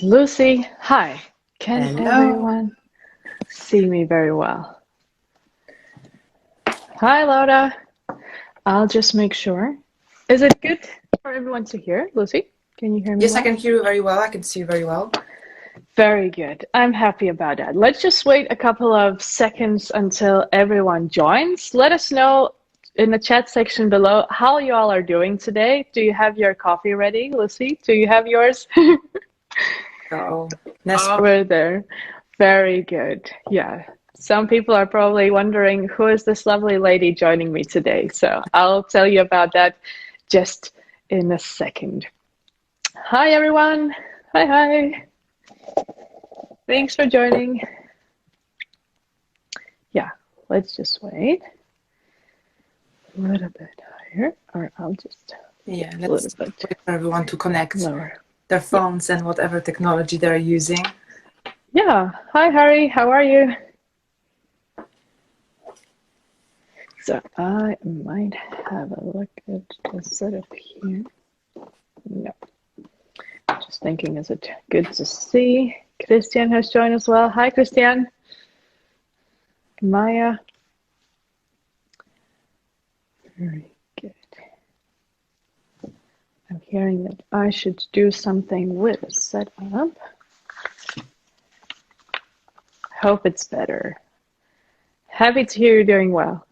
And Lucy, hi. Can Hello. everyone see me very well? Hi, Laura. I'll just make sure. Is it good for everyone to hear? Lucy, can you hear me Yes, I well? can hear you very well. I can see you very well. Very good. I'm happy about that. Let's just wait a couple of seconds until everyone joins. Let us know in the chat section below how you all are doing today. Do you have your coffee ready, Lucy? Do you have yours? So, Over there. Very good. Yeah. Some people are probably wondering who is this lovely lady joining me today. So I'll tell you about that just in a second. Hi, everyone. Hi, hi. Thanks for joining. Yeah, let's just wait a little bit higher, or I'll just yeah, a little let's bit wait for everyone to connect lower. their Yeah. phones and whatever technology they're using. Yeah. Hi, Harry. How are you? So I might have a look at the setup here. No. Just thinking, is it good to see? Christian has joined as well. Hi, Christian. Maya. Very good. I'm hearing that I should do something with the setup. Hope it's better. Happy to hear you're doing well.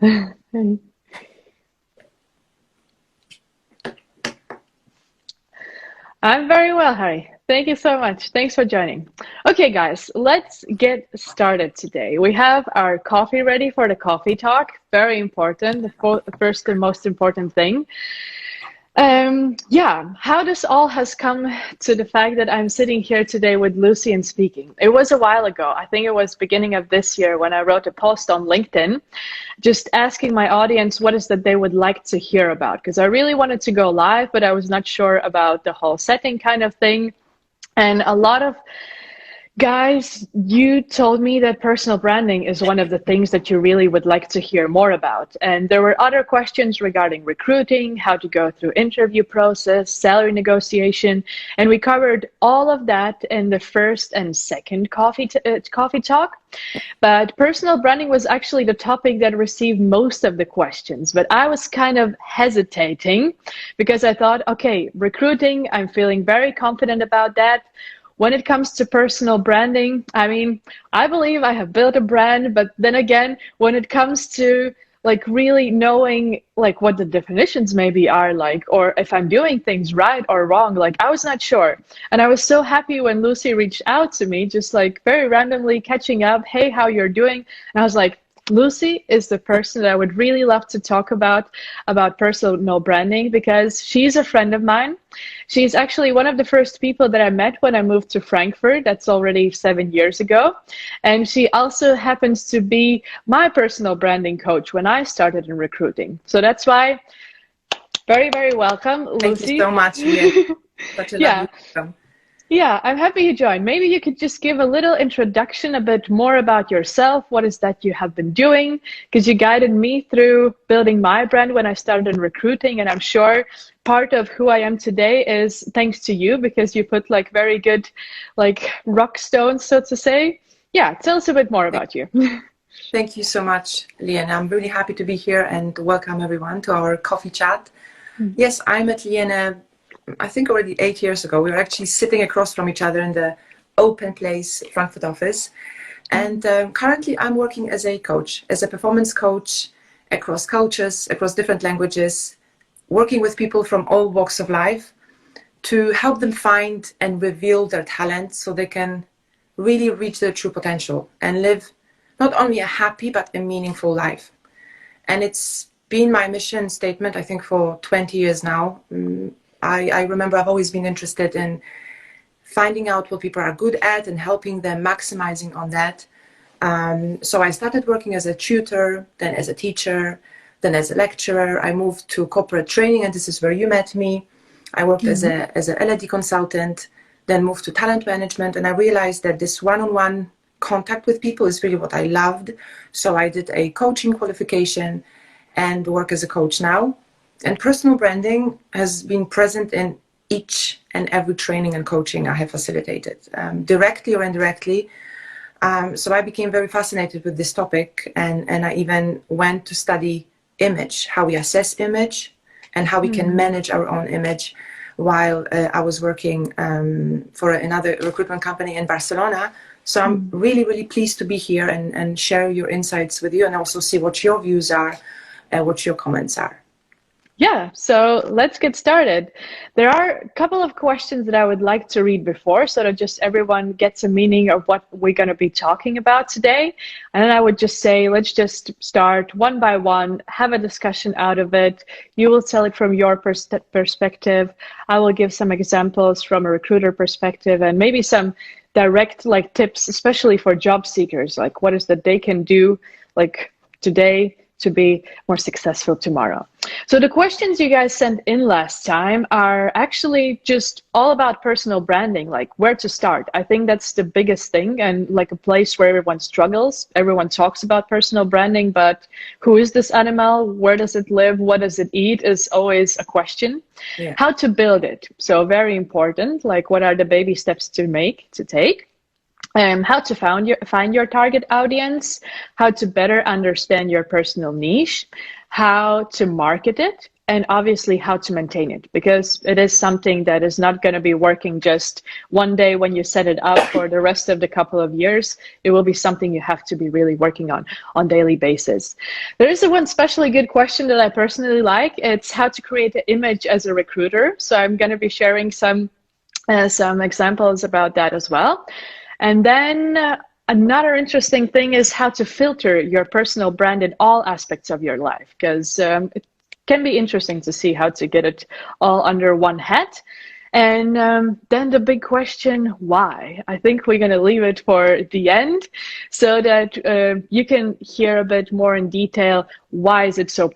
I'm very well, Harry. Thank you so much. Thanks for joining. Okay, guys, let's get started today. We have our coffee ready for the coffee talk. Very important, the first and most important thing. Yeah, how this all has come to the fact that I'm sitting here today with Lucy and speaking. It was a while ago. I think it was beginning of this year when I wrote a post on LinkedIn, just asking my audience what is that they would like to hear about. Because I really wanted to go live, but I was not sure about the whole setting kind of thing. And a lot of guys, you told me that personal branding is one of the things that you really would like to hear more about. And there were other questions regarding recruiting, how to go through interview process, salary negotiation. And we covered all of that in the first and second coffee talk. But personal branding was actually the topic that received most of the questions. But I was kind of hesitating because I thought, okay, recruiting, I'm feeling very confident about that. When it comes to personal branding, I mean, I believe I have built a brand, but then again, when it comes to like really knowing like what the definitions maybe are like, or if I'm doing things right or wrong, like I was not sure. And I was so happy when Lucy reached out to me, just like very randomly catching up, hey, how you're doing? And I was like, Lucy is the person that I would really love to talk about personal branding because she's a friend of mine. She's actually one of the first people that I met when I moved to Frankfurt. That's already 7 years ago. And she also happens to be my personal branding coach when I started in recruiting. So that's why, very, very welcome, Thank you Lucy. so much, Liene. Such a Yeah. lovely welcome. Yeah, I'm happy you joined. Maybe you could just give a little introduction, a bit more about yourself. What is that you have been doing? Because you guided me through building my brand when I started in recruiting. And I'm sure part of who I am today is thanks to you because you put like very good, like rock stones, so to say. Yeah, tell us a bit more about you. Thank you so much, Liene. I'm really happy to be here and welcome everyone to our coffee chat. Yes, I met Liene, I think already 8 years ago. We were actually sitting across from each other in the open place Frankfurt office. And currently I'm working as a coach, as a performance coach across cultures, across different languages, working with people from all walks of life to help them find and reveal their talents so they can really reach their true potential and live not only a happy but a meaningful life. And it's been my mission statement, I think, for 20 years now. I remember I've always been interested in finding out what people are good at and helping them maximizing on that. So I started working as a tutor, then as a teacher, then as a lecturer. I moved to corporate training, and this is where you met me. I worked as a L&D consultant, then moved to talent management, and I realized that this one-on-one contact with people is really what I loved. So I did a coaching qualification and work as a coach now. And personal branding has been present in each and every training and coaching I have facilitated, directly or indirectly. So I became very fascinated with this topic, and I even went to study image, how we assess image and how we can manage our own image, while I was working for another recruitment company in Barcelona. So I'm really, really pleased to be here and share your insights with you, and also see what your views are and what your comments are. Yeah, so let's get started. There are a couple of questions that I would like to read before, so that just everyone gets a meaning of what we're going to be talking about today. And then I would just say, let's just start one by one, have a discussion out of it. You will tell it from your perspective. I will give some examples from a recruiter perspective, and maybe some direct like tips, especially for job seekers, like what is that they can do like today to be more successful tomorrow. So the questions you guys sent in last time are actually just all about personal branding, like where to start. I think that's the biggest thing, and like a place where everyone struggles. Everyone talks about personal branding, but who is this animal? Where does it live? What does it eat? Is always a question. Yeah. How to build it. So very important, like what are the baby steps to take? How to find your target audience, how to better understand your personal niche, how to market it, and obviously how to maintain it, because it is something that is not going to be working just one day when you set it up for the rest of the couple of years. It will be something you have to be really working on daily basis. There is one especially good question that I personally like. It's how to create an image as a recruiter. So I'm going to be sharing some examples about that as well. And then another interesting thing is how to filter your personal brand in all aspects of your life, because it can be interesting to see how to get it all under one hat. And then the big question, why? I think we're going to leave it for the end so that you can hear a bit more in detail. Why is it so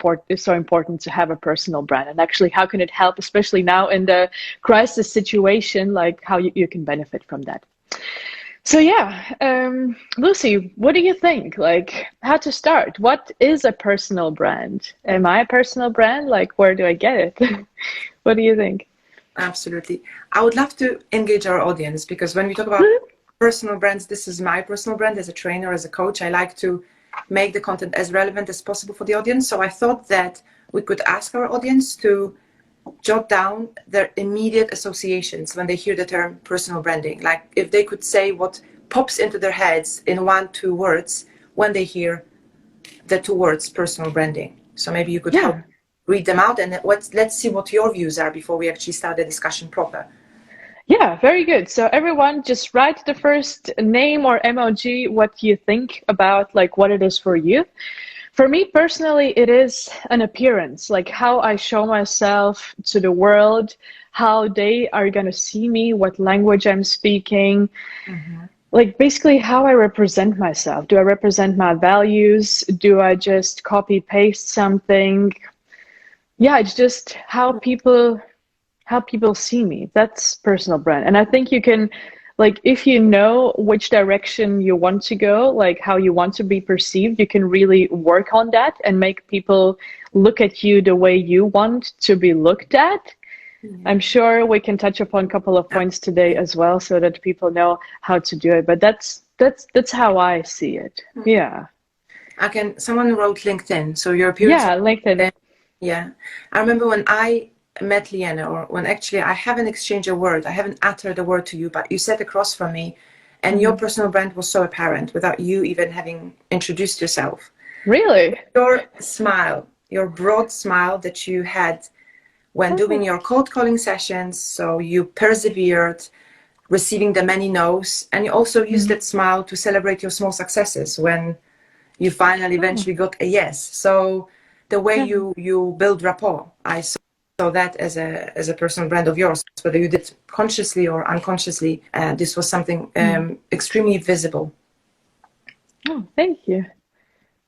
important to have a personal brand? And actually, how can it help, especially now in the crisis situation, like how you can benefit from that? So yeah, Lucy, what do you think? Like, how to start? What is a personal brand? Am I a personal brand? Like, where do I get it? What do you think? Absolutely. I would love to engage our audience, because when we talk about personal brands, this is my personal brand as a trainer, as a coach. I like to make the content as relevant as possible for the audience. So I thought that we could ask our audience to jot down their immediate associations when they hear the term personal branding. Like if they could say what pops into their heads in 1-2 words when they hear the 2 words personal branding. So maybe you could help read them out, and let's see what your views are before we actually start the discussion proper. Yeah, very good. So everyone just write the first name or emoji, what you think about, like what it is for you. For me personally, it is an appearance, like how I show myself to the world, how they are going to see me, what language I'm speaking, like basically how I represent myself. Do I represent my values? Do I just copy paste something? Yeah, it's just how people see me. That's personal brand. And I think you can, like, if you know which direction you want to go, like how you want to be perceived, you can really work on that and make people look at you the way you want to be looked at. I'm sure we can touch upon a couple of points today as well, so that people know how to do it. But that's how I see it. Yeah. Someone wrote LinkedIn, so your appearance. Yeah, LinkedIn. Yeah. I remember when I met Liene, or when actually I haven't exchanged a word, I haven't uttered a word to you, but you sat across from me, and your personal brand was so apparent without you even having introduced yourself. Really? Your smile, your broad smile that you had when doing your cold calling sessions, so you persevered, receiving the many no's, and you also used that smile to celebrate your small successes when you finally eventually got a yes. So the way you build rapport, I saw that as a personal brand of yours, whether you did consciously or unconsciously. This was something extremely visible. Oh, thank you.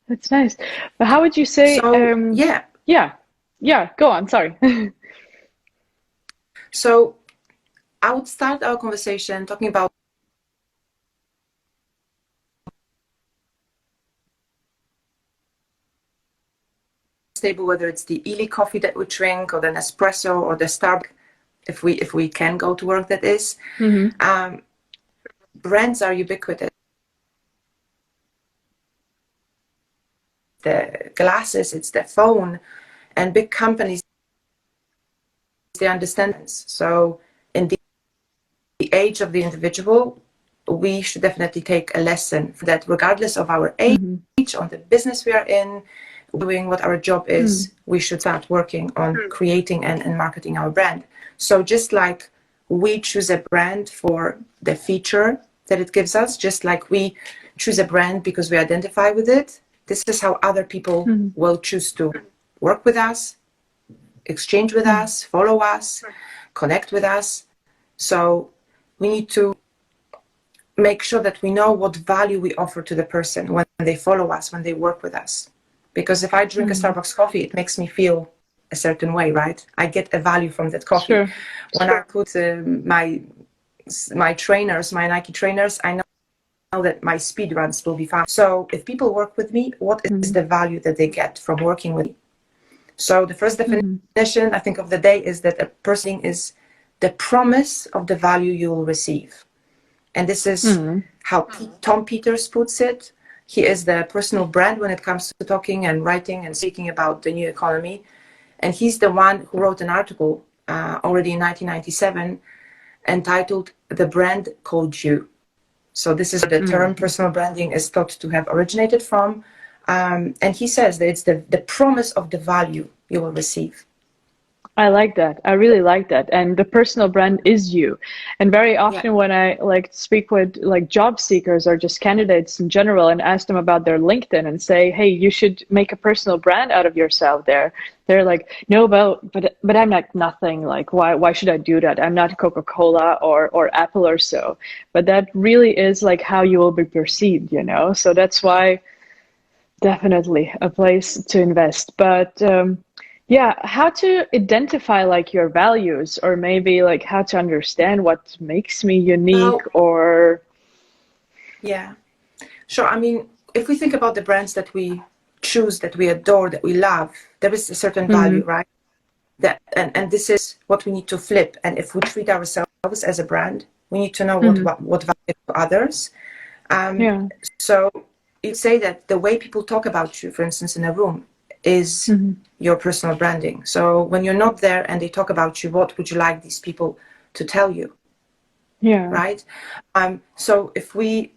That's nice. But how would you say? So Yeah. Go on. Sorry. So I would start our conversation talking about stable, whether it's the Ely coffee that we drink, or the Nespresso, or the Starbucks. if we can go to work, that is. Brands are ubiquitous. The glasses, it's the phone, and big companies, they understand this. So in the age of the individual, we should definitely take a lesson for that, regardless of our age, on the business we are in, doing what our job is, we should start working on creating and marketing our brand. So just like we choose a brand for the feature that it gives us, just like we choose a brand because we identify with it, this is how other people will choose to work with us, exchange with us, follow us, connect with us. So we need to make sure that we know what value we offer to the person when they follow us, when they work with us. Because if I drink a Starbucks coffee, it makes me feel a certain way, right? I get a value from that coffee. Sure. When I put my trainers, my Nike trainers, I know that my speed runs will be fast. So if people work with me, what is the value that they get from working with me? So the first definition, I think, of the day is that a person is the promise of the value you will receive. And this is how Tom Peters puts it. He is the personal brand when it comes to talking and writing and speaking about the new economy. And he's the one who wrote an article already in 1997 entitled "The Brand Called You." So this is where the term personal branding is thought to have originated from. And he says that it's the promise of the value you will receive. I like that. I really like that. And the personal brand is you. And very often when I speak with job seekers or just candidates in general and ask them about their LinkedIn and say, hey, you should make a personal brand out of yourself there. They're like, no, but I'm like nothing. Like, why should I do that? I'm not Coca-Cola or Apple or so. But that really is like how you will be perceived, you know? So that's why definitely a place to invest. But yeah, how to identify like your values, or maybe like how to understand what makes me unique, or yeah, sure. I mean, if we think about the brands that we choose, that we adore, that we love, there is a certain value, right? That and this is what we need to flip. And if we treat ourselves as a brand, we need to know what value to others. So you say that the way people talk about you, for instance, in a room, is your personal branding. So when you're not there and they talk about you, what would you like these people to tell you? Yeah. Right? So if we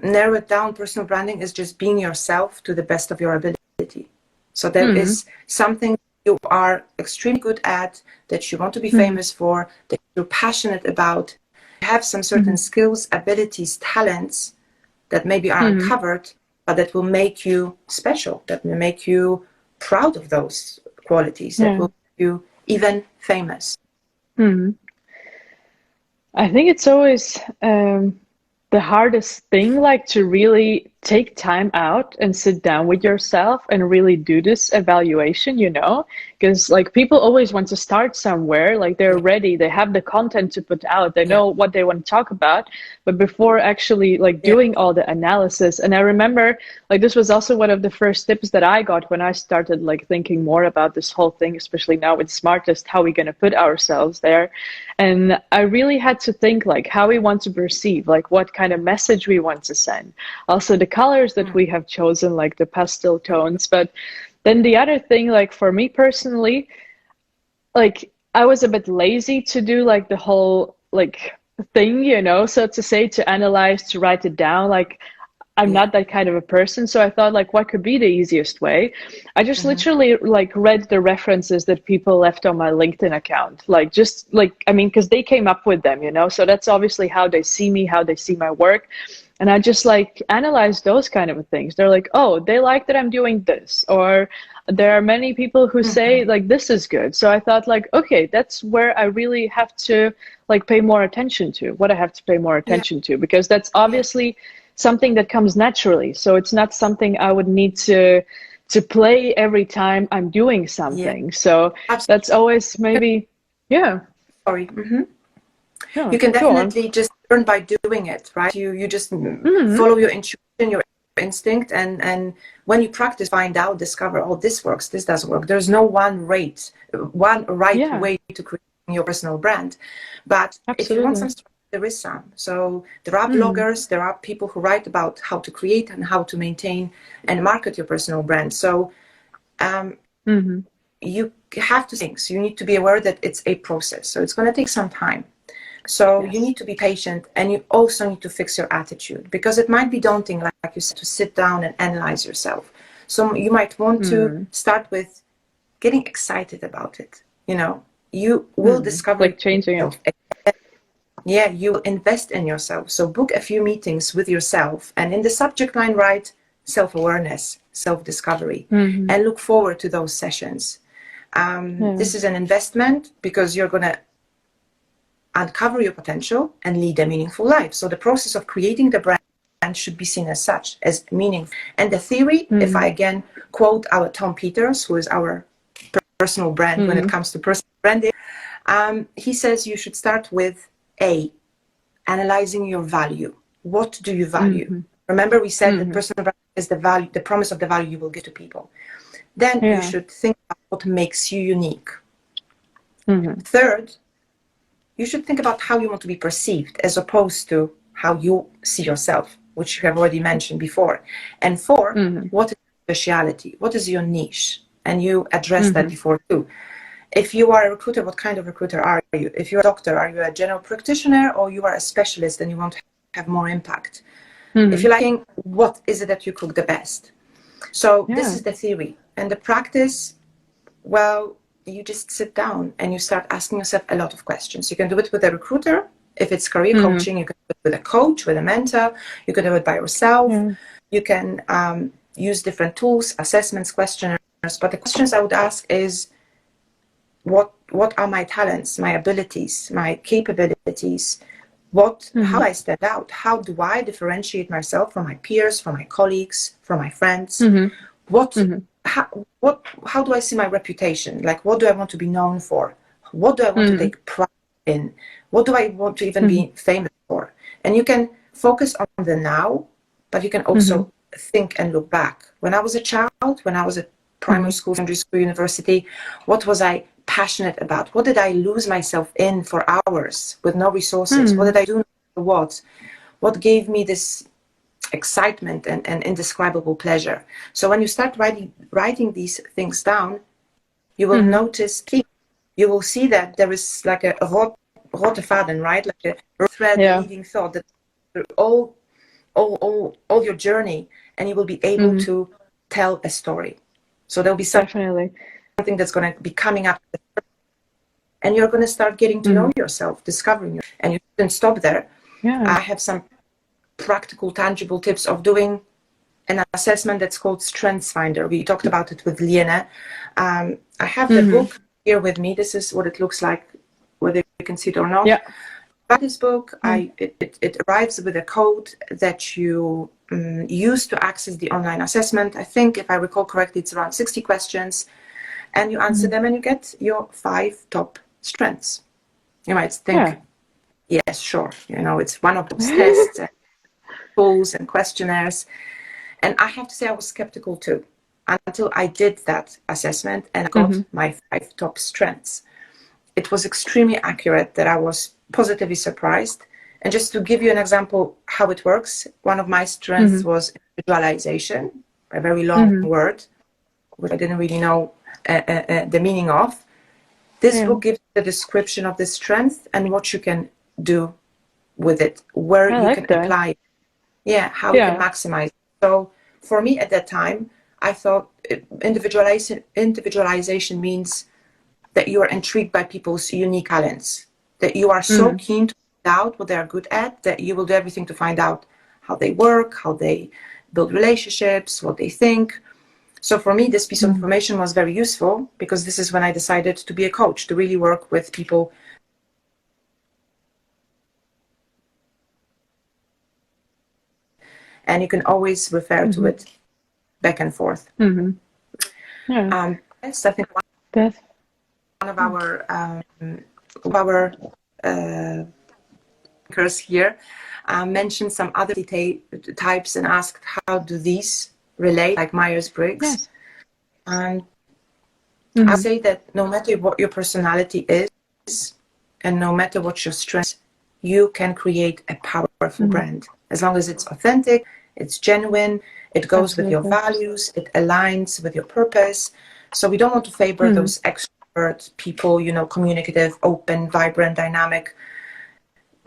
narrow it down, personal branding is just being yourself to the best of your ability. So there is something you are extremely good at, that you want to be famous for, that you're passionate about, you have some certain skills, abilities, talents that maybe are uncovered, but that will make you special, that will make you proud of those qualities, that will make you even famous. I think it's always the hardest thing, like to really take time out and sit down with yourself and really do this evaluation, you know, because like people always want to start somewhere, like they're ready, they have the content to put out, they know what they want to talk about, but before actually like doing all the analysis. And I remember like this was also one of the first tips that I got when I started like thinking more about this whole thing, especially now with Smartest, how we're going to put ourselves there. And I really had to think like how we want to perceive, like what kind of message we want to send. Also the colors that we have chosen, like the pastel tones. But then the other thing, like for me personally, like I was a bit lazy to do like the whole like thing, you know, so to say, to analyze, to write it down. Like I'm not that kind of a person. So I thought like, what could be the easiest way? I just literally like read the references that people left on my LinkedIn account. Like, just like, I mean, because they came up with them, you know, so that's obviously how they see me, how they see my work. And I just like analyze those kind of things. They're like, oh, they like that I'm doing this. Or there are many people who say like, this is good. So I thought like, okay, that's where I really have to like pay more attention to, what I have to pay more attention to, because that's obviously something that comes naturally. So it's not something I would need to play every time I'm doing something. So that's always maybe, Sorry. You can definitely just learn by doing it, right? You just follow your intuition, your instinct, and when you practice, find out, discover, oh, this works, this doesn't work. There's no one right way to create your personal brand. But if you want some, there is some. So there are bloggers, there are people who write about how to create and how to maintain and market your personal brand. So you have to think. So you need to be aware that it's a process. So it's going to take some time. So you need to be patient, and you also need to fix your attitude, because it might be daunting, like you said, to sit down and analyze yourself. So you might want to start with getting excited about it. You know, you will discover, like changing it. Yeah, you will invest in yourself. So book a few meetings with yourself, and in the subject line write self-awareness, self-discovery, and look forward to those sessions. This is an investment, because you're going to uncover your potential and lead a meaningful life. So the process of creating the brand should be seen as such, as meaningful. And the theory, if I again quote our Tom Peters, who is our personal brand when it comes to personal branding, he says you should start with analyzing your value. What do you value? Remember, we said that personal brand is the value, the promise of the value you will give to people. Then you should think about what makes you unique. Third, you should think about how you want to be perceived, as opposed to how you see yourself, which you have already mentioned before. And four, what is your speciality? What is your niche? And you addressed that before too. If you are a recruiter, what kind of recruiter are you? If you're a doctor, are you a general practitioner, or you are a specialist and you want to have more impact? If you're liking, what is it that you cook the best? So this is the theory. And the practice, well, you just sit down and you start asking yourself a lot of questions. You can do it with a recruiter. If it's career coaching, you can do it with a coach, with a mentor. You can do it by yourself. You can use different tools, assessments, questionnaires. But the questions I would ask is, what are my talents, my abilities, my capabilities? How do I stand out? How do I differentiate myself from my peers, from my colleagues, from my friends? How do I see my reputation? Like, what do I want to be known for? What do I want to take pride in? What do I want to even be famous for? And you can focus on the now, but you can also think and look back. When I was a child, when I was at primary school, secondary school, university, what was I passionate about? What did I lose myself in for hours with no resources? What did I do? What gave me this excitement and indescribable pleasure? So when you start writing these things down, you will notice, you will see that there is like a rote faden, right? Like a thread leading thought that all your journey, and you will be able to tell a story. So there'll be something that's going to be coming up, and you're going to start getting to know yourself, discovering you, and you shouldn't stop there. I have some practical, tangible tips of doing an assessment that's called Strengthsfinder. We talked about it with Liene. I have the book here with me. This is what it looks like, whether you can see it or not. But this book, it arrives with a code that you use to access the online assessment. I think, if I recall correctly, it's around 60 questions, and you answer them and you get your 5 top strengths. You might think, yes, sure, you know, it's one of those tests and tools and questionnaires. And I have to say, I was skeptical too, until I did that assessment and I got my 5 top strengths. It was extremely accurate, that I was positively surprised. And just to give you an example how it works, one of my strengths was visualization, a very long word, which I didn't really know the meaning of. This book gives the description of the strength and what you can do with it, where you can apply it, how you can maximize it. So for me at that time, I thought individualization means that you are intrigued by people's unique talents, that you are so keen to find out what they are good at, that you will do everything to find out how they work, how they build relationships, what they think. So for me, this piece of information was very useful, because this is when I decided to be a coach, to really work with people. And you can always refer to it back and forth. Yes, I think one of our speakers here mentioned some other types and asked, how do these relate, like Myers-Briggs? And I say that no matter what your personality is, and no matter what your strengths, you can create a powerful brand. As long as it's authentic, it's genuine, it goes with your values, it aligns with your purpose. So we don't want to favor those extrovert people, you know, communicative, open, vibrant, dynamic.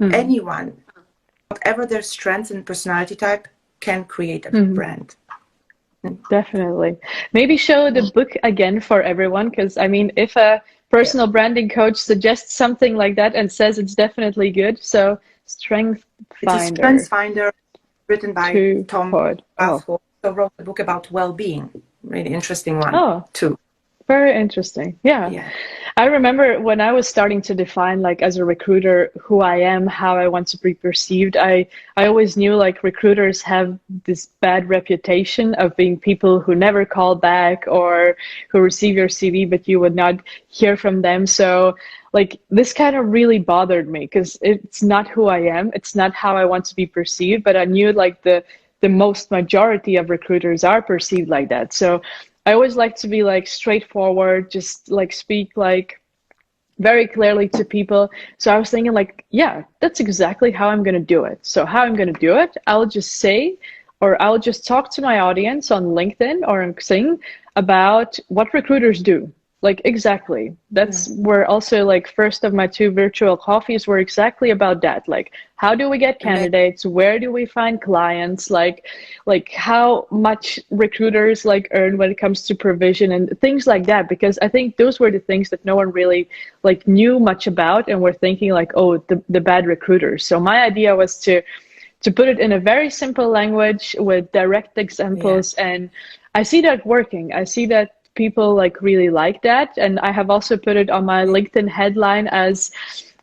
Anyone, whatever their strength and personality type, can create a brand. Definitely. Maybe show the book again for everyone, because I mean, if a personal branding coach suggests something like that and says it's definitely good, so Strengthsfinder. It's a Strengthsfinder written by Tom Rathford, who wrote a book about well-being. Really interesting one too. Very interesting. Yeah. I remember when I was starting to define, like, as a recruiter, who I am, how I want to be perceived. I always knew, like, recruiters have this bad reputation of being people who never call back, or who receive your CV, but you would not hear from them. So, like, this kind of really bothered me, because it's not who I am. It's not how I want to be perceived. But I knew, like, the most majority of recruiters are perceived like that. So I always like to be, like, straightforward, just, like, speak, like, very clearly to people. So I was thinking, like, yeah, that's exactly how I'm going to do it. So how I'm going to do it, I'll just say, or I'll just talk to my audience on LinkedIn or on Xing about what recruiters do. Like, exactly. That's where also, like, first of my 2 virtual coffees were exactly about that. Like, how do we get candidates? Where do we find clients? Like how much recruiters, like, earn when it comes to provision and things like that. Because I think those were the things that no one really, like, knew much about, and were thinking, like, oh, the bad recruiters. So my idea was to put it in a very simple language with direct examples. And I see that working. I see that people, like, really like that. And I have also put it on my LinkedIn headline as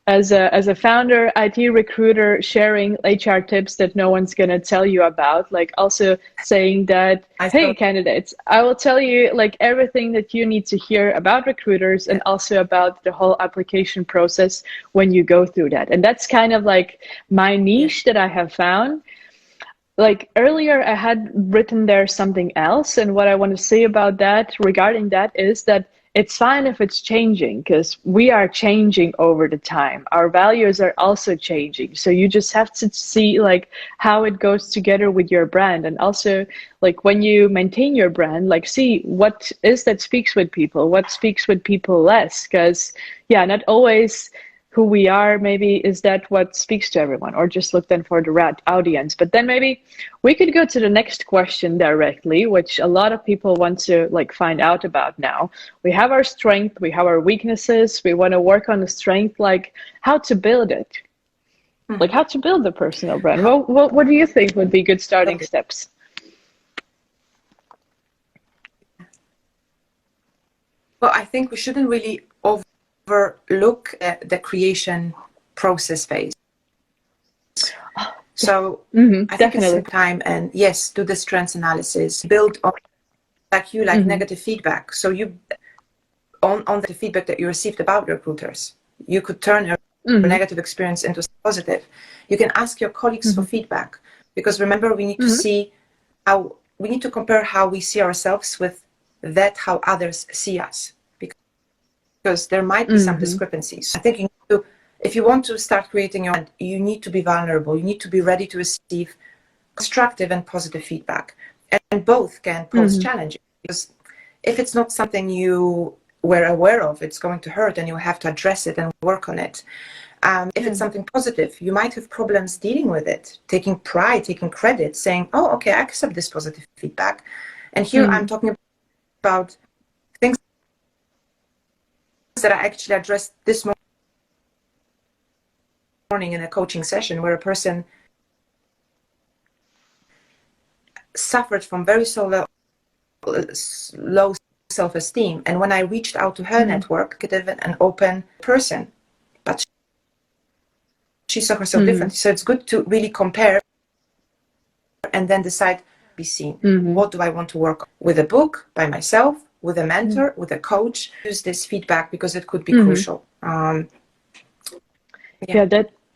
a founder, IT recruiter, sharing HR tips that no one's going to tell you about. Like, also saying that, hey, candidates, I will tell you, like, everything that you need to hear about recruiters, and also about the whole application process when you go through that. And that's kind of like my niche that I have found. Like, earlier I had written there something else, and what I want to say about that, regarding that, is that it's fine if it's changing, because we are changing over the time. Our values are also changing. So you just have to see, like, how it goes together with your brand. And also, like, when you maintain your brand, like, see what is that speaks with people, what speaks with people less. Because, yeah, not always who we are, maybe, is that what speaks to everyone, or just look then for the audience. But then maybe we could go to the next question directly, which a lot of people want to, like, find out about now. We have our strength, we have our weaknesses, we want to work on the strength, like, how to build it, like, how to build the personal brand. What do you think would be good starting steps? Well, I think we shouldn't really overlook the creation process phase. So I think it's some time, and yes, do the strengths analysis, build on, like, negative feedback. So you on the feedback that you received about recruiters, you could turn a negative experience into positive. You can ask your colleagues for feedback, because remember, we need to see how we need to compare how we see ourselves with that how others see us, because there might be some discrepancies. I think if you want to start creating your brand, you need to be vulnerable. You need to be ready to receive constructive and positive feedback. And both can pose challenges, because if it's not something you were aware of, it's going to hurt, and you have to address it and work on it. If it's something positive, you might have problems dealing with it, taking pride, taking credit, saying, oh, okay, I accept this positive feedback. And here I'm talking about things that I actually addressed this morning in a coaching session, where a person suffered from very low self-esteem. And when I reached out to her network, an open person, but she saw herself differently. So it's good to really compare and then decide, be seen. What do I want to work on? With a book, by myself, with a mentor, with a coach? Use this feedback, because it could be crucial.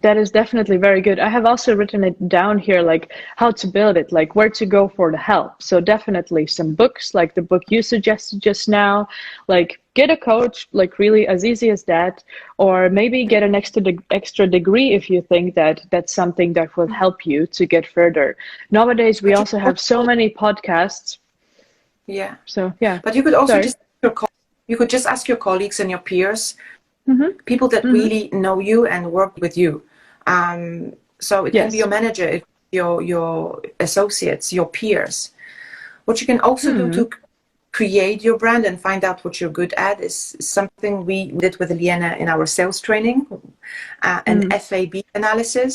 That is definitely very good. I have also written it down here, like how to build it, like where to go for the help. So definitely some books, like the book you suggested just now, like get a coach, like really as easy as that, or maybe get an extra degree if you think that that's something that will help you to get further. Nowadays, we But you also could have so also, many podcasts. yeah, So yeah, but you could also sorry. just you could just ask your colleagues and your peers, Mm-hmm. people that Mm-hmm. really know you and work with you. So it can be your Yes. manager, your associates, your peers. What you can also do Hmm. to create your brand and find out what you're good at is something we did with Liene in our sales training, an Mm. FAB analysis.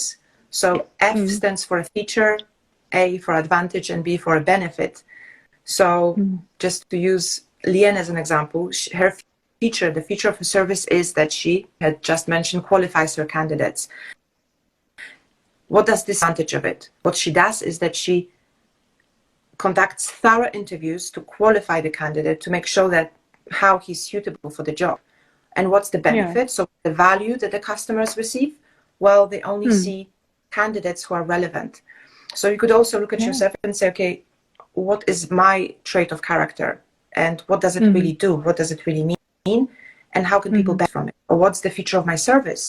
So F Mm. stands for a feature, A for advantage, and B for a benefit. So Mm. just to use Liene as an example, her feature, the feature of her service is that she had just mentioned qualifies her candidates. What does this advantage of it? What she does is that she conducts thorough interviews to qualify the candidate to make sure that how he's suitable for the job. And what's the Yeah. benefit? So the value that the customers receive? Well, they only Mm. see candidates who are relevant. So you could also look at Yeah. yourself and say, okay, what is my trait of character? And what does it Mm-hmm. really do? What does it really mean? And how can people Mm-hmm. benefit from it? Or what's the feature of my service?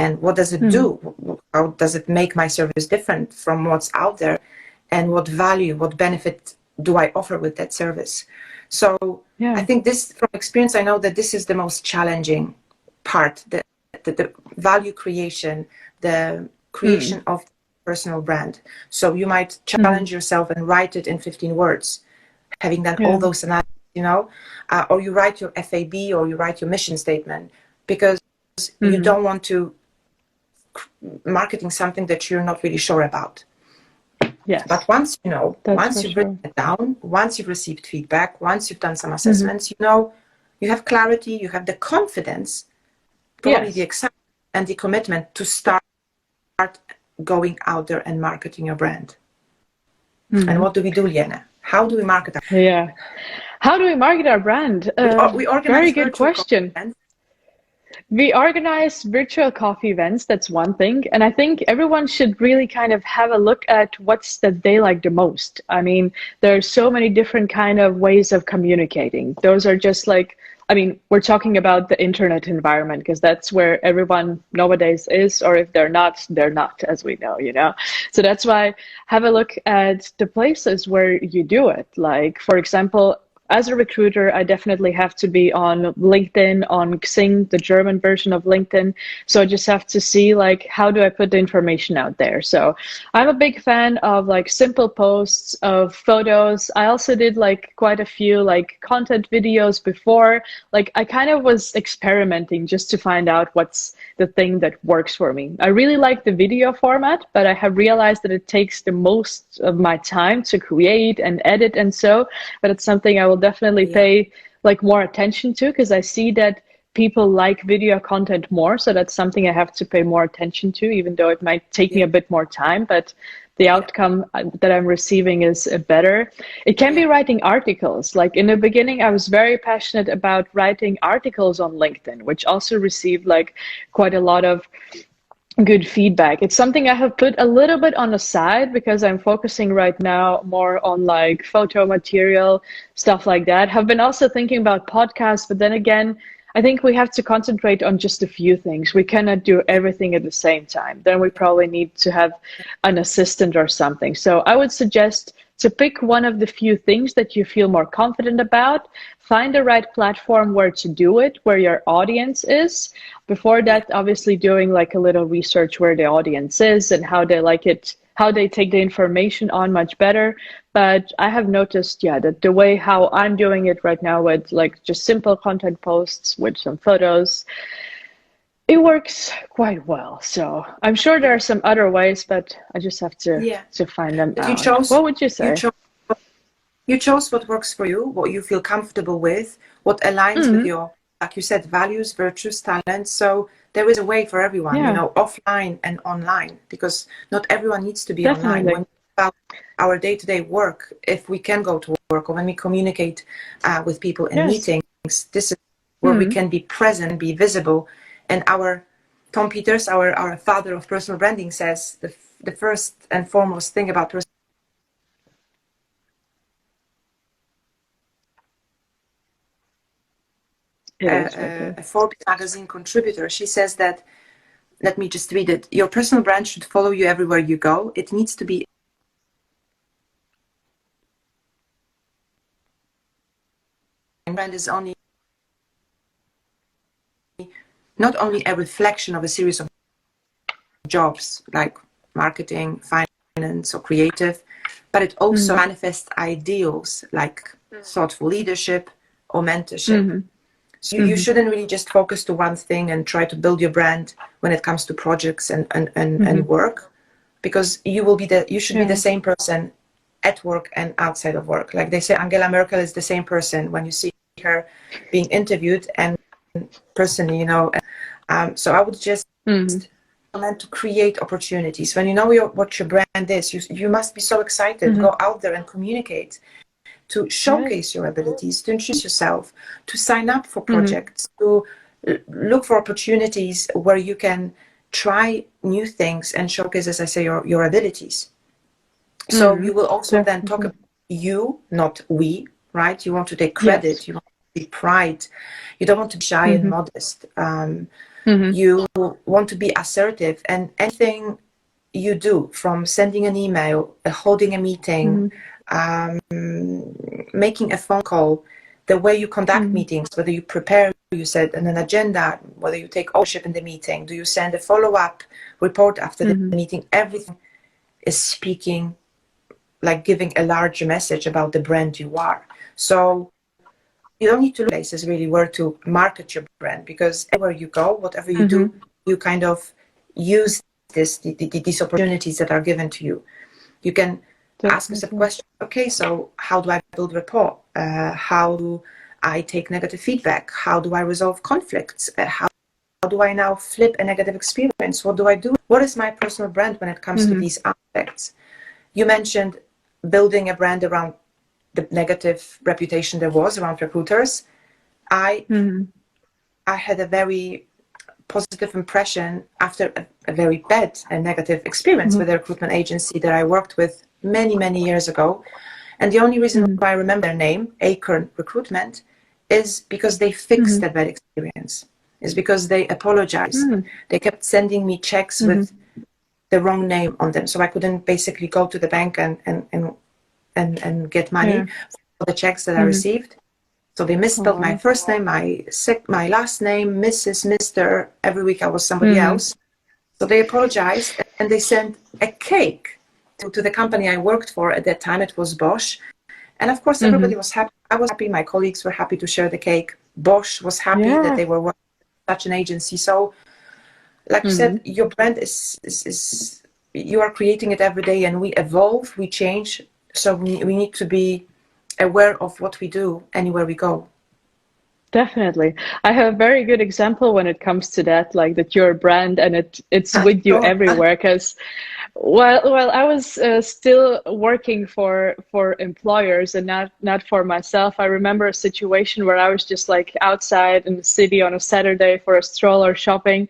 And what does it Mm. do? How does it make my service different from what's out there? And what value, what benefit do I offer with that service? So I Yeah. think this, from experience, I know that this is the most challenging part, the value creation, the Mm. creation of personal brand. So you might Mm. challenge yourself and write it in 15 words, having done all Yeah. those analyses, or you write your FAB or you write your mission statement, because you Mm. don't want to marketing something that you're not really sure about. Yes, But once you know, that's once for you've written sure. it down, once you've received feedback, once you've done some Mm-hmm. assessments, you know, you have clarity, you have the confidence, probably the Yes. excitement and the commitment to start going out there and marketing your brand. And Mm-hmm. what do we do, Liene? How do we market our Yeah. How do we market our brand? we Very organize good virtual question. events. We organize virtual coffee events. That's one thing. And I think everyone should really kind of have a look at what's that they like the most. I mean, there are so many different kind of ways of communicating. Those are just like, I mean, we're talking about the internet environment because that's where everyone nowadays is, or if they're not, as we know, you know. So that's why have a look at the places where you do it. Like, for example, as a recruiter, I definitely have to be on LinkedIn, on Xing, the German version of LinkedIn. So I just have to see like, how do I put the information out there? So I'm a big fan of like simple posts of photos. I also did like quite a few like content videos before. Like I kind of was experimenting just to find out what's the thing that works for me. I really like the video format, but I have realized that it takes the most of my time to create and edit and so, but it's something I will definitely Yeah. pay like more attention to because I see that people like video content more. So that's something I have to pay more attention to, even though it might take me Yeah. a bit more time, but the Yeah. outcome that I'm receiving is better. It can be Yeah. writing articles. Like in the beginning, I was very passionate about writing articles on LinkedIn, which also received like quite a lot of good feedback. It's something I have put a little bit on the side because I'm focusing right now more on like photo material, stuff like that. Have been also thinking about podcasts, but then again, I think we have to concentrate on just a few things. We cannot do everything at the same time. Then we probably need to have an assistant or something. So I would suggest to pick one of the few things that you feel more confident about, find the right platform where to do it, where your audience is. Before Yeah. that, obviously doing like a little research where the audience is and how they like it, how they take the information on much better. But I have noticed, yeah, that the way how I'm doing it right now with like just simple content posts with some photos, it works quite well. So I'm sure there are some other ways, but I just have Yeah. to find them But out. What would you you say? chose you chose what works for you, what you feel comfortable with, what aligns with Mm-hmm. your, like you said, values, virtues, talents. So there is a way for everyone, Yeah, offline and online, because not everyone needs to be online. When definitely. we about our day-to-day work, if we can go to work or when we communicate with people in Yes. meetings, this is where we Mm-hmm. can be present, be visible, and our Tom Peters, our father of personal branding, says the first and foremost thing about personal a Forbes magazine contributor, she says that, let me just read it, your personal brand should follow you everywhere you go. It needs to be brand is only not only a reflection of a series of jobs like marketing, finance, or creative, but it also manifests ideals like thoughtful leadership or mentorship. So you shouldn't really just focus to one thing and try to build your brand when it comes to projects and work, because you should be the same person at work and outside of work. Like they say, Angela Merkel is the same person when you see her being interviewed and personally, you know. So I would just meant to create opportunities. When you know what your brand is, you must be so excited. Go out there and communicate, to showcase your abilities, to introduce yourself, to sign up for projects, to look for opportunities where you can try new things and showcase, as I say, your abilities. So you will also then talk about you, not we, right? You want to take credit, you want to be pride, you don't want to be shy and modest. You want to be assertive, and anything you do, from sending an email, holding a meeting, making a phone call, the way you conduct meetings, whether you prepare, you said, an agenda, whether you take ownership in the meeting, do you send a follow-up report after the meeting, everything is speaking, like giving a larger message about the brand you are. So you don't need to look places really where to market your brand, because everywhere you go, whatever you do, you kind of use these opportunities that are given to you. You can ask yourself questions. Okay, so how do I build rapport? How do I take negative feedback? How do I resolve conflicts? How do I now flip a negative experience? What do I do? What is my personal brand when it comes to these aspects? You mentioned building a brand around the negative reputation there was around recruiters. I had a very positive impression after a very bad and negative experience with a recruitment agency that I worked with many years ago. And the only reason why I remember their name, Acorn Recruitment, is because they fixed that bad experience. Is because they apologized. They kept sending me checks with the wrong name on them, so I couldn't basically go to the bank and get money for the checks that I received. So they misspelled my first name, my last name, Mrs., Mr. Every week I was somebody else. So they apologized, and they sent a cake to the company I worked for at that time. It was Bosch. And of course, everybody was happy. I was happy. My colleagues were happy to share the cake. Bosch was happy that they were working with such an agency. So, like you said, your brand is you are creating it every day, and we evolve, we change. So we need to be aware of what we do anywhere we go. Definitely. I have a very good example when it comes to that, like that you're a brand and it's with you everywhere. Because while I was still working for employers and not for myself, I remember a situation where I was just like outside in the city on a Saturday for a stroller shopping,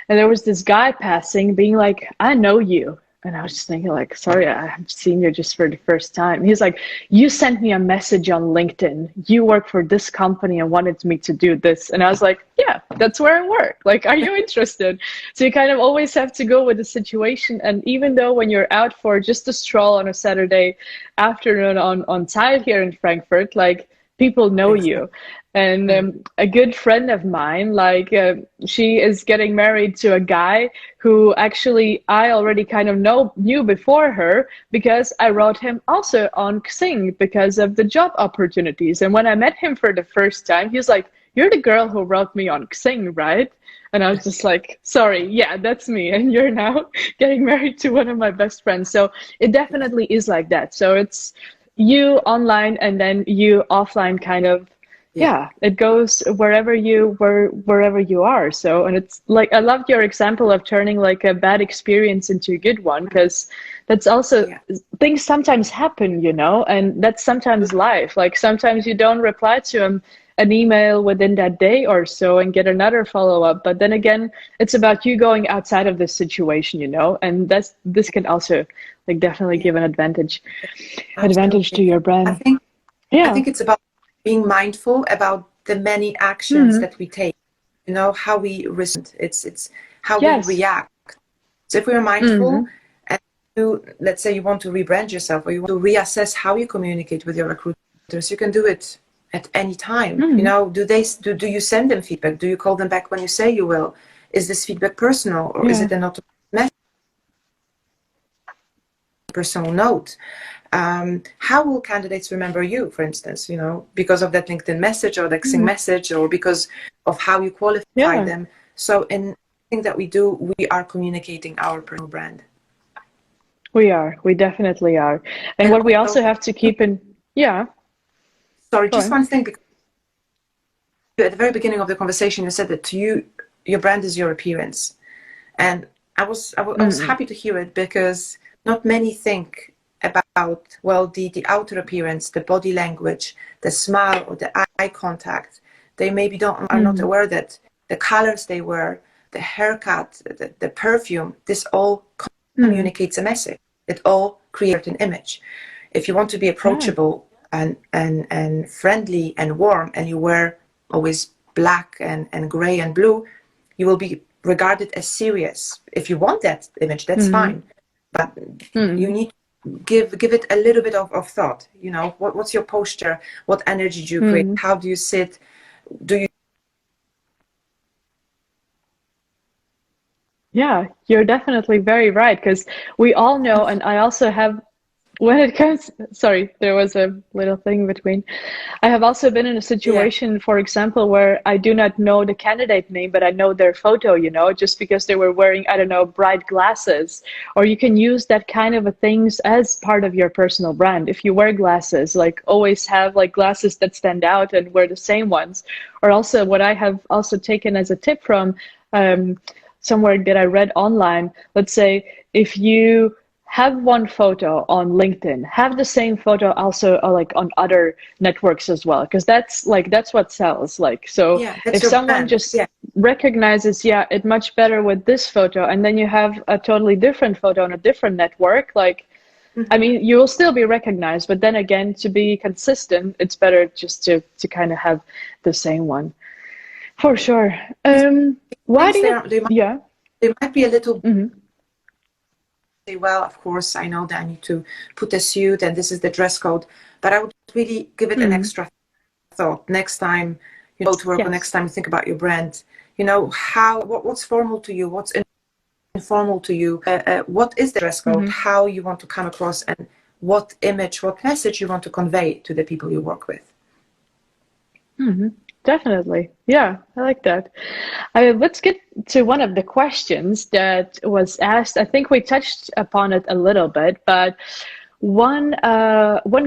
and there was this guy passing being like, I know you. And I was just thinking like, sorry, I'm seeing you just for the first time. He's like, you sent me a message on LinkedIn. You work for this company and wanted me to do this. And I was like, yeah, that's where I work. Like, are you interested? So you kind of always have to go with the situation. And even though when you're out for just a stroll on a Saturday afternoon on Tide here in Frankfurt, like people know you. And a good friend of mine, like she is getting married to a guy who actually I already kind of knew before her, because I wrote him also on Xing because of the job opportunities. And when I met him for the first time, he was like, you're the girl who wrote me on Xing, right? And I was just like, sorry, yeah, that's me. And you're now getting married to one of my best friends. So it definitely is like that. So it's you online and then you offline kind of. Yeah, it goes wherever you are. So, and it's like, I loved your example of turning like a bad experience into a good one, because that's also things sometimes happen, you know, and that's sometimes life. Like sometimes you don't reply to them an email within that day or so and get another follow-up. But then again, it's about you going outside of this situation, you know, and this can also like definitely give an advantage to your I brand. think Yeah. it's about being mindful about the many actions that we take, you know, how we respond. It's how we react. So if we're mindful and let's say you want to rebrand yourself, or you want to reassess how you communicate with your recruiters, you can do it at any time. You know, do you send them feedback? Do you call them back when you say you will? Is this feedback personal, or is it an automatic personal note? How will candidates remember you, for instance, you know, because of that LinkedIn message or the message, or because of how you qualify them? So in everything that we do, we are communicating our personal brand. We definitely are. And what we also have to keep in, Sorry, just one thing. Because at the very beginning of the conversation, you said that to you, your brand is your appearance. And I was happy to hear it, because not many think about, well, the outer appearance, the body language, the smile or the eye contact. They maybe are not aware that the colors they wear, the haircut, the perfume, this all communicates a message. It all creates an image. If you want to be approachable and friendly and warm, and you wear always black and gray and blue, you will be regarded as serious. If you want that image, that's fine. But you need to give it a little bit of thought. You know, what's your posture? What energy do you create? How do you sit? Do you... Yeah, you're definitely very right, because we all know, and I also have, when it comes, sorry, there was a little thing between. I have also been in a situation, for example, where I do not know the candidate name, but I know their photo, you know, just because they were wearing, I don't know, bright glasses. Or you can use that kind of things as part of your personal brand. If you wear glasses, like always have like glasses that stand out and wear the same ones. Or also what I have also taken as a tip from somewhere that I read online, let's say if you have one photo on LinkedIn, have the same photo also like on other networks as well, because that's what sells. Like, so if someone just recognizes, it much better with this photo, and then you have a totally different photo on a different network, like, I mean, you will still be recognized, but then again, to be consistent, it's better just to kind of have the same one. For sure. Why do you? They might be a little. Say, well, of course, I know that I need to put a suit and this is the dress code, but I would really give it an extra thought next time you go to work, or next time you think about your brand. You know, what's formal to you, what's informal to you, what is the dress code, how you want to come across, and what image, what message you want to convey to the people you work with. Definitely. Yeah, I like that. Let's get to one of the questions that was asked. I think we touched upon it a little bit, but one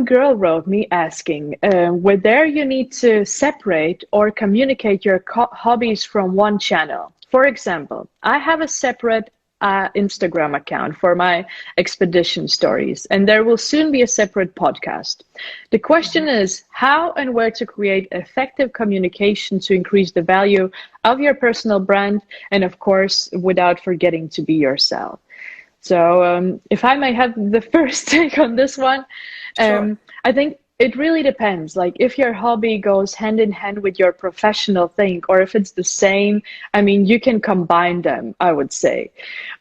girl wrote me asking whether you need to separate or communicate your hobbies from one channel. For example, I have a separate Instagram account for my expedition stories, and there will soon be a separate podcast. The question is how and where to create effective communication to increase the value of your personal brand, and of course, without forgetting to be yourself. So if I may have the first take on this one, I think it really depends. Like if your hobby goes hand in hand with your professional thing, or if it's the same, I mean, you can combine them, I would say.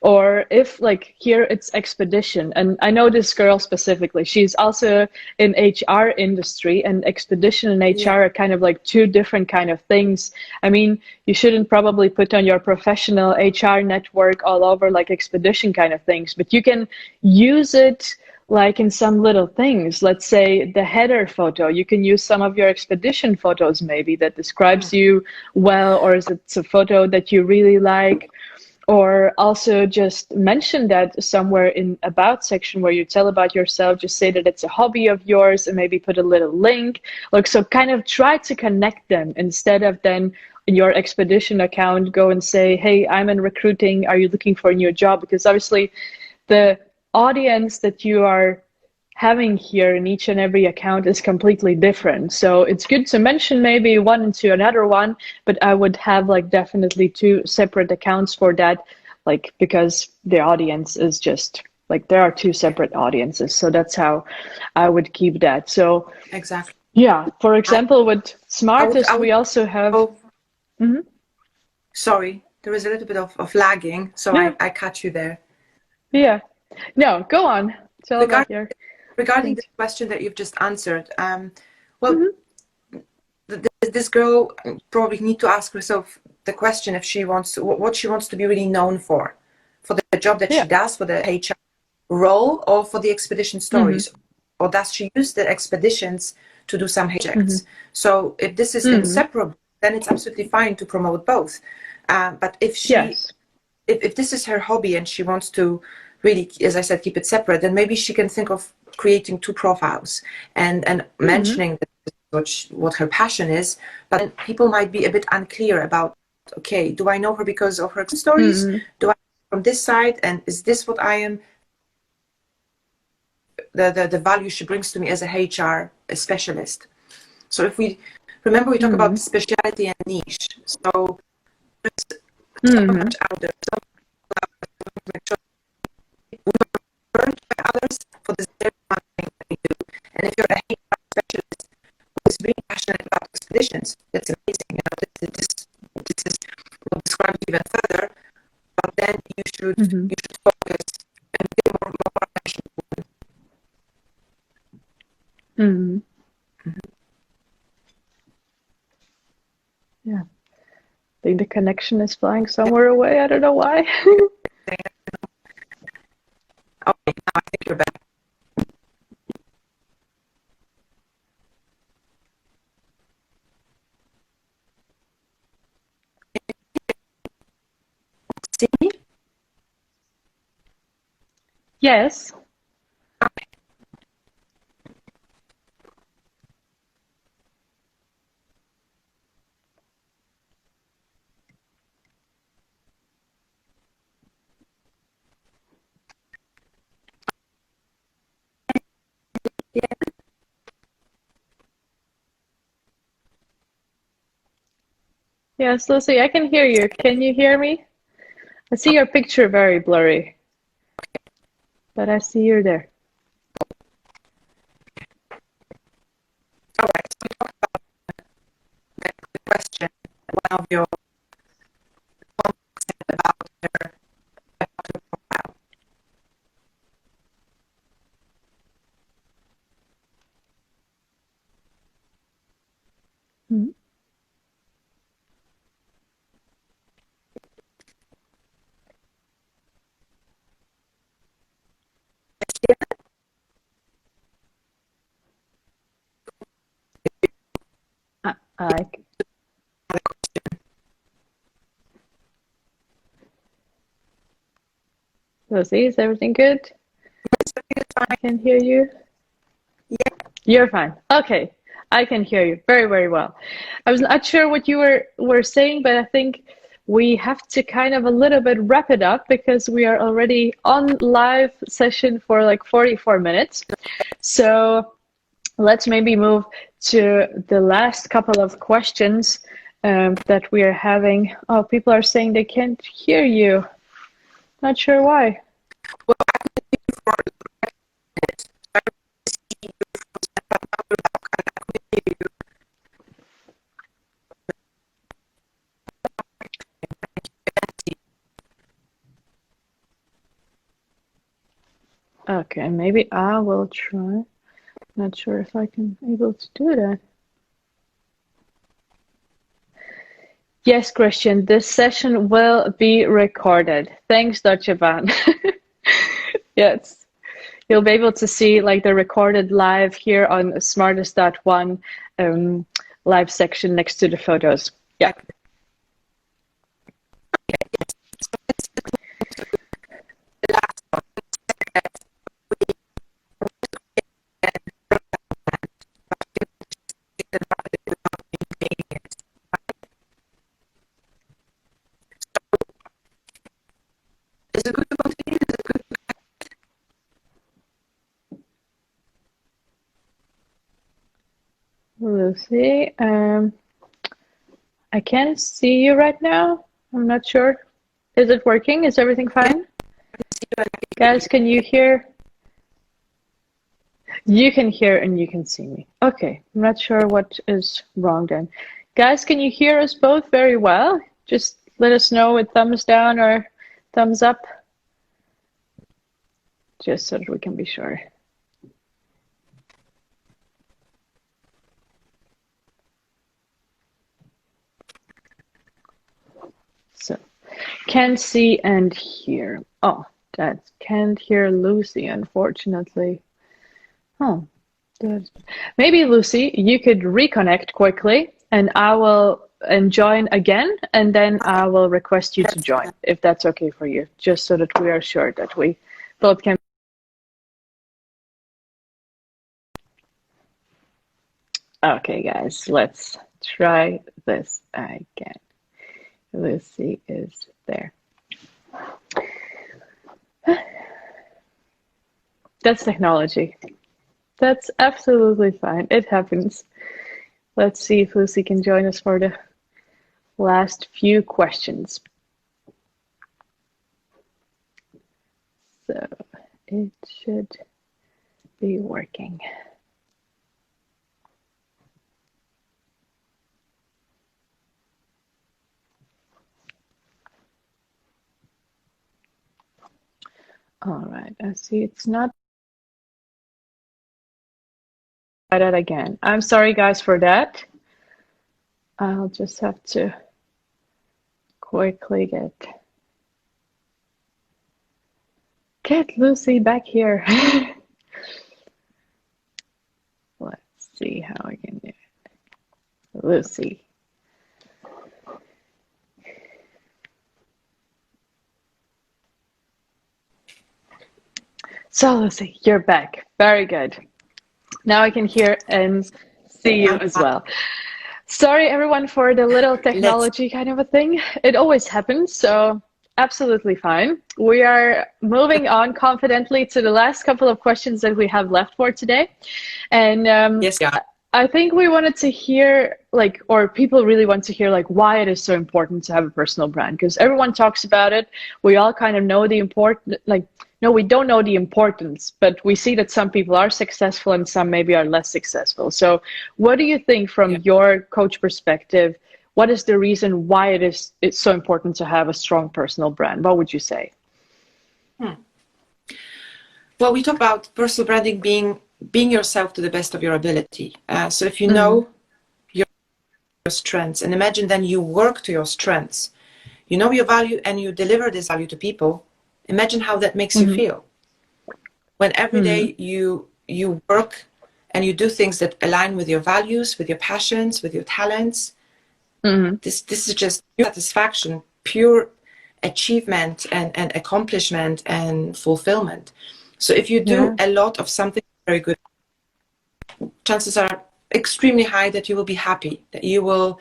Or if like here it's expedition, and I know this girl specifically, she's also in HR industry, and expedition and HR are kind of like two different kind of things. I mean, you shouldn't probably put on your professional HR network all over like expedition kind of things, but you can use it like in some little things. Let's say the header photo, you can use some of your expedition photos maybe that describes you well, or is it a photo that you really like, or also just mention that somewhere in about section where you tell about yourself, just say that it's a hobby of yours and maybe put a little link. Like, so kind of try to connect them instead of then in your expedition account go and say, hey, I'm in recruiting, are you looking for a new job? Because obviously the audience that you are having here in each and every account is completely different. So it's good to mention maybe one into another one, but I would have like definitely two separate accounts for that, like because the audience is just like there are two separate audiences. So that's how I would keep that. So Exactly. yeah, for example, with Smartest, I would we also have. oh, Mhm. sorry, there was a little bit of lagging, so Yeah, I cut you there. yeah. No, go on. Tell about your Regarding the things. question that you've just answered, well, Mhm. this girl probably need to ask herself the question if she wants to, what she wants to be really known for the job that Yeah. she does, for the HR role, or for the expedition Mhm. stories, or does she use the expeditions to do some Mhm. projects? So if this is Mhm. inseparable, then it's absolutely fine to promote both. But Yes. if this is her hobby and she wants to really, as I said, keep it separate, then maybe she can think of creating two profiles and Mhm. mentioning what her passion is. But people might be a bit unclear about, okay, do I know her because of her stories? Mhm. Do I know from this side? And is this what I am? The value she brings to me as a HR specialist. So if we remember, we talk about Mhm. speciality and niche. So there's so much Mhm. out there. So much burned by others for the very one thing that we do. And if you're a HR specialist who is really passionate about expeditions, that's amazing. You know, this is will describe it even further. But then Mhm. you should focus and pay more attention. Mhm. Yeah. I think the connection is flying somewhere away. I don't know why. Okay, now I think you're back. See? Yes. Yeah. Yes, Lucy, I can hear you. Can you hear me? I see your picture very blurry, but I see you're there. All right. So we talked about the question. One of your comments about her profile. Mhm. I Lucy, is everything good? I can hear you. Yeah. You're fine. Okay. I can hear you very, very well. I was not sure what you were saying, but I think we have to kind of a little bit wrap it up because we are already on live session for like 44 minutes. So let's maybe move to the last couple of questions that we are having. Oh, people are saying they can't hear you. Not sure why. Well, I could be for minutes. I see you Okay, maybe I will try. Not sure if I can able to do that. Yes, Christian, this session will be recorded. Thanks, Dr. Van. Yes, you'll be able to see like the recorded live here on smartest.one live section next to the photos. Yeah. the last one. Is it good to continue? Is it good? Lucy. I can't see you right now. I'm not sure. Is it working? Is everything fine? Guys, can you hear? You can hear and you can see me. Okay, I'm not sure what is wrong then. Guys, can you hear us both very well? Just let us know with thumbs down or thumbs up, just so that we can be sure. So, can see and hear. Oh, that can't hear Lucy, unfortunately. Oh, maybe Lucy, you could reconnect quickly and I will join again, and then I will request you to join, if that's okay for you, just so that we are sure that we both can. Okay, guys, let's try this again. Lucy is there. That's technology. That's absolutely fine. It happens. Let's see if Lucy can join us for the last few questions. So it should be working. All right, I see it's not. Try that again. I'm sorry, guys, for that. I'll just have to quickly get Lucy back here. Let's see how I can do it. Lucy. So Lucy, you're back. Very good. Now I can hear and see you as well. Sorry, everyone, for the little technology kind of a thing. It always happens, so absolutely fine. We are moving on confidently to the last couple of questions that we have left for today. And yes, yeah. I think we wanted to hear, like, or people really want to hear, like, why it is so important to have a personal brand. Because everyone talks about it. We all kind of know the important, like, no, we don't know the importance, but we see that some people are successful and some maybe are less successful. So what do you think from your coach perspective? What is the reason why it's so important to have a strong personal brand? What would you say? Well, we talk about personal branding being yourself to the best of your ability. So if you know your strengths, and imagine then you work to your strengths, you know your value and you deliver this value to people, imagine how that makes you feel. When every day you work and you do things that align with your values, with your passions, with your talents, this is just pure satisfaction, pure achievement and accomplishment and fulfillment. So if you do a lot of something very good, chances are extremely high that you will be happy, that you will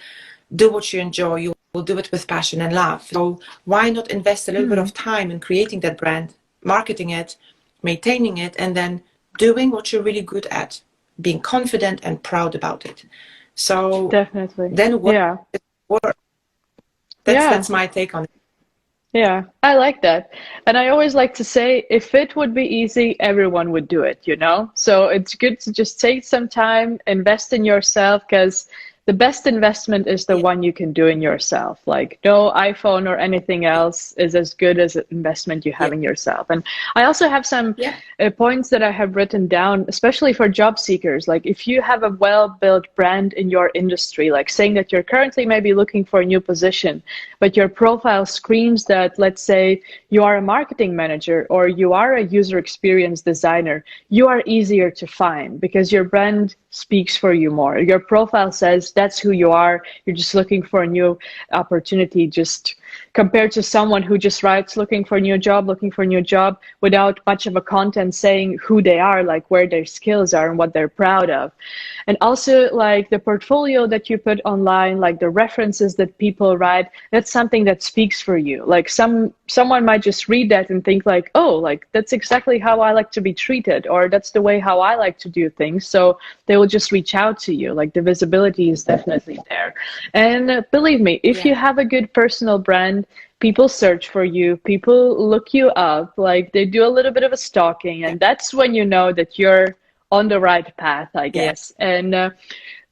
do what you enjoy, you will do it with passion and love. So why not invest a little bit of time in creating that brand, marketing it, maintaining it, and then doing what you're really good at, being confident and proud about it. So definitely. Then work. That's my take on it. Yeah, I like that. And I always like to say, if it would be easy, everyone would do it, you know? So it's good to just take some time, invest in yourself, because the best investment is the one you can do in yourself. Like no iPhone or anything else is as good as an investment you have in yourself. And I also have some points that I have written down, especially for job seekers. Like if you have a well-built brand in your industry, like saying that you're currently maybe looking for a new position, but your profile screams that, let's say, you are a marketing manager or you are a user experience designer, you are easier to find because your brand speaks for you more. Your profile says that's who you are. You're just looking for a new opportunity. Just compared to someone who just writes looking for a new job without much of a content saying who they are, like where their skills are and what they're proud of. And also like the portfolio that you put online, like the references that people write, that's something that speaks for you. Like someone might just read that and think like, oh, like that's exactly how I like to be treated, or that's the way how I like to do things. So they will just reach out to you. Like the visibility is definitely there. And believe me, if you have a good personal brand, people search for you, people look you up, like they do a little bit of a stalking, and that's when you know that you're on the right path, I guess. And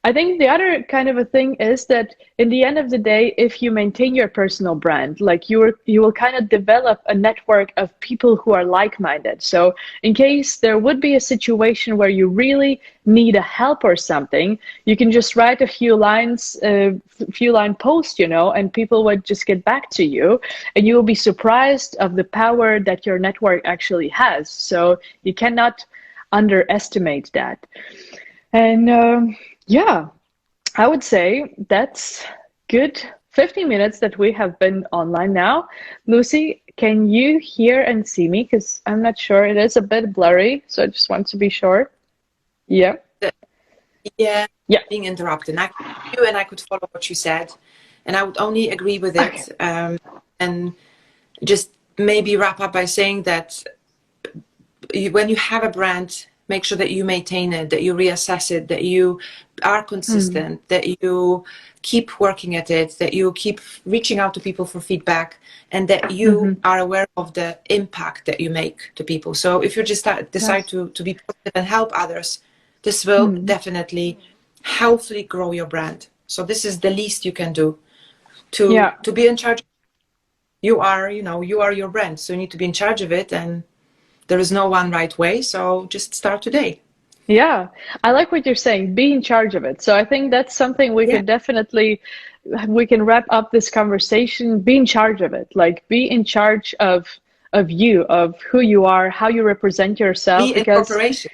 I think the other kind of a thing is that in the end of the day, if you maintain your personal brand, like you will kind of develop a network of people who are like-minded. So in case there would be a situation where you really need a help or something, you can just write a few lines, few line post, you know, and people would just get back to you, and you will be surprised of the power that your network actually has. So you cannot underestimate that. And yeah, I would say that's good 15 minutes that we have been online now. Lucy, can you hear and see me? Because I'm not sure. It is a bit blurry, so I just want to be sure. Yeah. Yeah. Yeah. Being interrupted. And I could follow what you said, and I would only agree with it. Okay. And just maybe wrap up by saying that when you have a brand, make sure that you maintain it, that you reassess it, that you are consistent, that you keep working at it, that you keep reaching out to people for feedback, and that you are aware of the impact that you make to people. So if you just decide to be positive and help others, this will definitely healthily grow your brand. So this is the least you can do to be in charge. You are your brand, so you need to be in charge of it, and there is no one right way, so just start today. Yeah, I like what you're saying, be in charge of it. So I think that's something we could definitely, we can wrap up this conversation, be in charge of it. Like be in charge of you, of who you are, how you represent yourself. Be in corporation.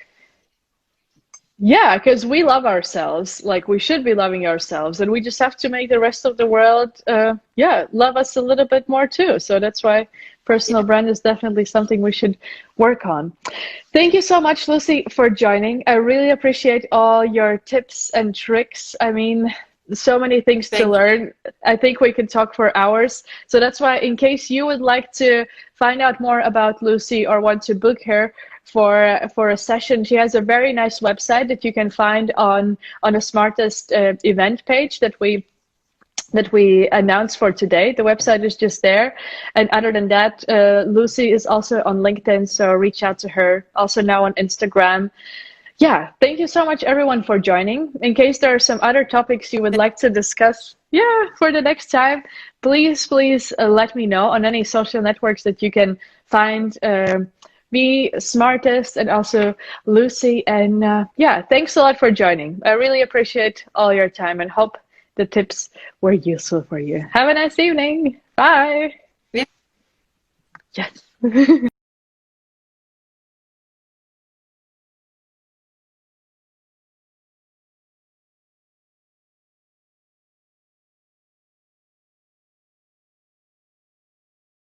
Yeah, because we love ourselves, like we should be loving ourselves, and we just have to make the rest of the world, love us a little bit more too. So that's why personal brand is definitely something we should work on. Thank you so much, Lucy, for joining. I really appreciate all your tips and tricks. I mean, so many things to learn. I think we could talk for hours. So that's why, in case you would like to find out more about Lucy or want to book her for a session, she has a very nice website that you can find on a Smartest event page that we announced for today. The website is just there. And other than that, Lucy is also on LinkedIn, so reach out to her. Also now on Instagram. Yeah, thank you so much, everyone, for joining. In case there are some other topics you would like to discuss, for the next time, please let me know on any social networks that you can find Be Smartest and also Lucy. And thanks a lot for joining. I really appreciate all your time and hope the tips were useful for you. Have a nice evening. Bye. Yeah. Yes.